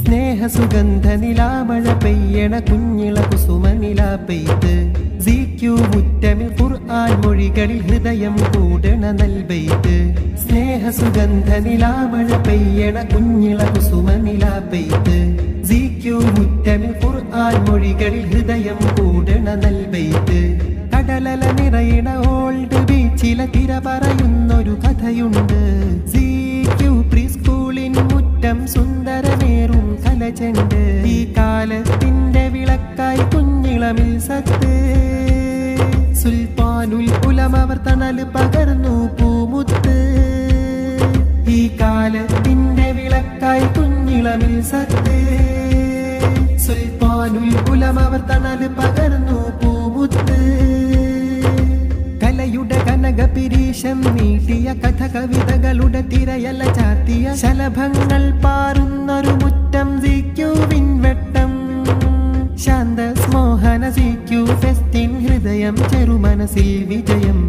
സ്നേഹസുഗന്ധ നിലാമഴ പെയ്യണ കുഞ്ഞിള കുസുമ നിലാ പെയ്ത് മുറ്റമിൽ ഖുർആൻ മൊഴികളിൽ ഹൃദയം കൂടണ നൽബൈത്ത്. സ്നേഹസുഗന്ധ നിലാമഴ പെയ്യണ കുഞ്ഞിള കുസുമ നിലാ പെയ്ത് മുറ്റമിൽ ഖുർആൻ മൊഴികളിൽ ഹൃദയം കൂടണ നൽബൈത്ത്. കടലല നിറയണ ഓൾഡ് ബീച്ചിലെ തിര പറയുന്നൊരു കഥയുണ്ട്. പ്രീ സ്കൂളിൻ മുറ്റം സുന്ദരമേറും കലചണ്ട്. ഈ കാലത്തിന്റെ വിളക്കായി കുഞ്ഞിളമിൽ സത്ത് സുൽത്താനുൽ ഉലമ അവർ തണല് പകർന്നു പൂമുത്ത്. ഈ കാലത്തിന്റെ വിളക്കായി കുഞ്ഞിളമിൽ സത്ത് സുൽത്താനുൽ ഉലമ അവർ തണല് പകർന്നു പൂമുത്ത്. കലയുടെ കനകപിരീശം നീട്ടിയ കഥ കവിതകളുടെ തിരയല ചാത്തിയ ശലഭങ്ങൾ പാറുന്നൊരു മുറ്റം വെട്ടം. ശാന്ത സ്മോഹന ഫെസ്റ്റിൻ ഹൃദയം ചെറുമനസിൽ വിജയം.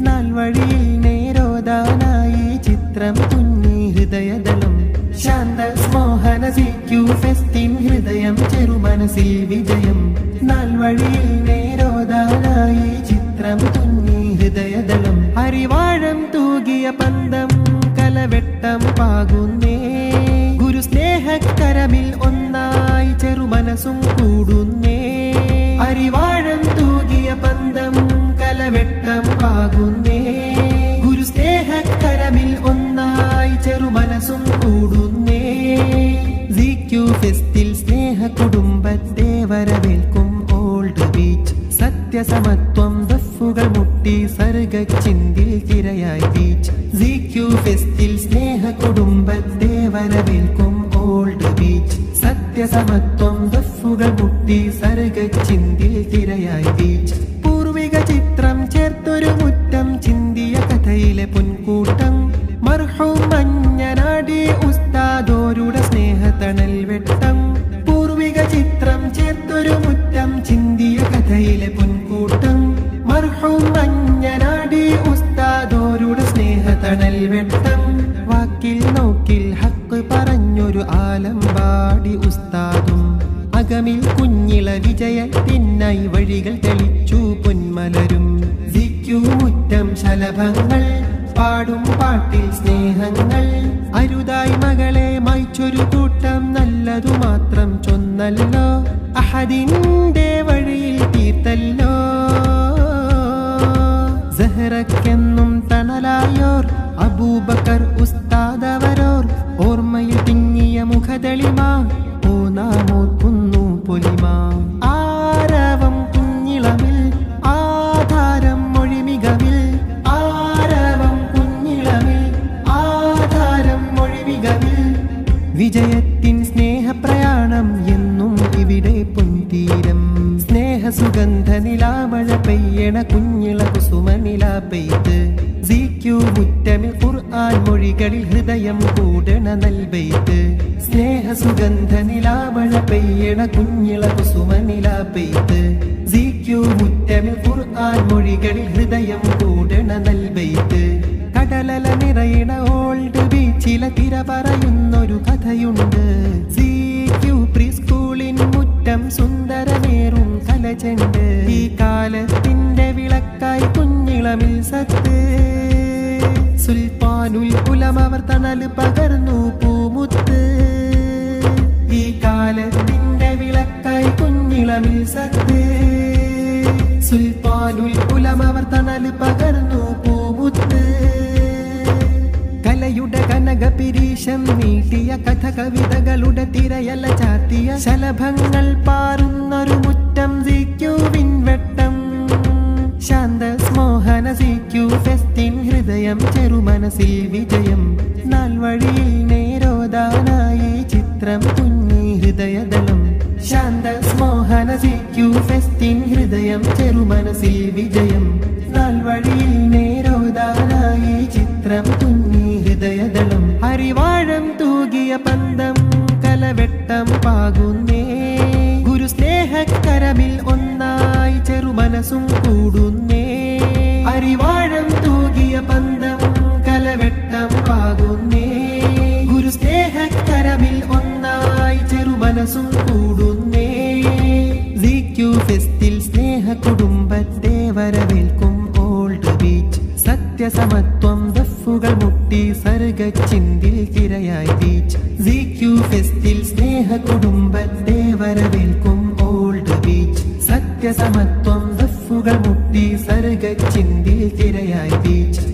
നാൾവഴിയിൽ നേരോദാനായി ചിത്രം തുന്നി ഹൃദയദളം. ശാന്ത സ്മോഹന ഫെസ്റ്റിൻ ഹൃദയം ചെറുമനസിൽ വിജയം. നാൾവഴിയിൽ നേരോദാനായി ചിത്രം തുന്നി ഹൃദയദളം. അരിവാഴം തൂകിയ പന്തം കലവെട്ടം പാകുന്നേ. ഗുരു സ്നേഹക്കരമിൽ ഒന്നായി ചെറുമനസും കൂടുന്നേ. അരിവാഴം തൂകിയ പന്തം കലവെട്ടം പാകുന്നേ. ഗുരു സ്നേഹക്കരമിൽ ഒന്നായി ചെറുമനസും കൂടുന്നേ. ഫെസ്റ്റിൽ സ്നേഹ കുടുംബത്തെ വരവേൽക്കും ഓൾഡ് ബീച്ച്. സത്യസമത്വം ദഫുകൾ മുട്ടി സർഗച്ചിന്തിൽ തിരയായി ബീച്ച്. ഫെസ്റ്റിൽ സ്നേഹ കുടുംബത്തെ വരവേൽക്കും ഓൾഡ് ബീച്ച്. സത്യസമത്വം ദഫുകൾ മുട്ടി സർഗച്ചിന്തിൽ തിരയായി ബീച്ച്. പൂർവിക ചിത്രം ചേർത്തൊരു മുറ്റം ചിന്തിയ കഥയിലെ പൊൻകൂട്ടം. മർഹൂം മഞ്ഞനാടി ഉസ്താദോരുടെ സ്നേഹത്തണൽ വെട്ടം. പൂർവിക ചിത്രം ചേർത്തൊരു മുറ്റം ചിന്തിയ കഥയിലെ പൊൻകൂട്ടം. മർഹൂം മഞ്ഞനാടി ഉസ്താദോരുടെ സ്നേഹത്തണൽ വെട്ടം. വാക്കിൽ നോക്കിൽ ഹക്ക് പറഞ്ഞൊരു ആലമ്പാടി ഉസ്താദും. അകമിൽ കുഞ്ഞിള വിജയത്തിനായി വഴികൾ തെളിച്ചു പൊന്മലരും. മുറ്റം ശലഭങ്ങൾ പാടും പാട്ടിൽ സ്നേഹങ്ങൾ. അരുതായി മകളെ മായ്ച്ചൊരു കൂട്ടം നല്ലതു മാത്രം ചൊന്നല്ലോ. അഹദിന്റെ വഴിയിൽ തീർത്തല്ലോ. സഹറക്കെന്നും തണലായോർ അബൂബക്കർ ഉസ്താദവരോർ. ഓർമ്മയിൽ തിങ്ങിയ മുഖതെളിമ ഓ നാമോർക്കുന്നു പൊലിമ. ആരവം കുഞ്ഞിളമിൽ ആധാരം മൊഴിമികവിൽ. ആരവം കുഞ്ഞിളമിൽ ആധാരം മൊഴിമികവിൽ. വിജയത്തിൻ സ്നേഹപ്രയാണം എന്നും ഇവിടെ പൊൻതീരം. സ്നേഹസുഗന്ധ നിലാമഴ പെയ്യണ കുഞ്ഞിള കുസുമ നിലാ പെയ്ത് മുറ്റമിൽ ഖുർആൻ മൊഴികളിൽ ഹൃദയം കൂടണ നൽബൈത്ത്. സ്നേഹസുഗന്ധ നിലാമഴ പെയ്യണ കുഞ്ഞിള കുസുമ നിലാ പെയ്ത് മുറ്റമിൽ ഖുർആൻ മൊഴികളിൽ ഹൃദയം കൂടണ നൽബൈത്ത്. കടലല നിറയണ ഓൾഡ് ബീച്ചിലെ തിര പറയുന്നൊരു കഥയുണ്ട്. പ്രീ സ്കൂളിൻ മുറ്റം സുന്ദരമേറും കലചണ്ട്. ഈ കാലത്തിന്റെ വിളക്കായി കുഞ്ഞിളമിൽ സത്ത് സുൽത്താനുൽ ഉലമ അവർ തണല് പകർന്നു പൂമുത്ത്. ഈ കാലത്തിന്റെ വിളക്കായി കുഞ്ഞിളമിൽ സത്ത് സുൽത്താനുൽ ഉലമ അവർ തണല് പകർന്നു പൂമുത്ത്. കലയുടെ കനകപിരീശം നീട്ടിയ കഥ കവിതകളുടെ തിരയല ചാത്തിയ ശലഭങ്ങൾ പാറുന്നൊരു മുറ്റം വെട്ടം. ശാന്ത സ്മോഹന ഫെസ്റ്റിൻ ഹൃദയം ചെറുമനസിൽ വിജയം. നാൾവഴിയിൽ നേരോദാനായി ചിത്രം തുന്നി ഹൃദയദളം. ശാന്ത സ്മോഹന ഫെസ്റ്റിൻ ഹൃദയം ചെറുമനസിൽ വിജയം. നാൾവഴിയിൽ നേരോദാനായി ചിത്രം തുന്നി ഹൃദയദളം. അരിവാഴം തൂകിയ പന്തം കലവെട്ടം പാകുന്നേ. ഗുരു സ്നേഹക്കരമിൽ ഒന്നായി ചെറുമനസും കൂടുന്നേ. അരിവാഴം തൂകിയ പന്തം കലവെട്ടം പാകുന്നേ. ഗുരു സ്നേഹക്കരമിൽ ഒന്നായി ചെറുമ മുട്ടി സർഗച്ചിന്തിൽ തിരയായി ബീച്ച്. ZQ ഫെസ്റ്റിൽ സ്നേഹ കുടുംബത്തെ വരവേൽക്കും ഓൾഡ് ബീച്ച്. സത്യസമത്വം ദഫുകൾ മുട്ടി സർഗച്ചിന്തിൽ തിരയായി ബീച്ച്.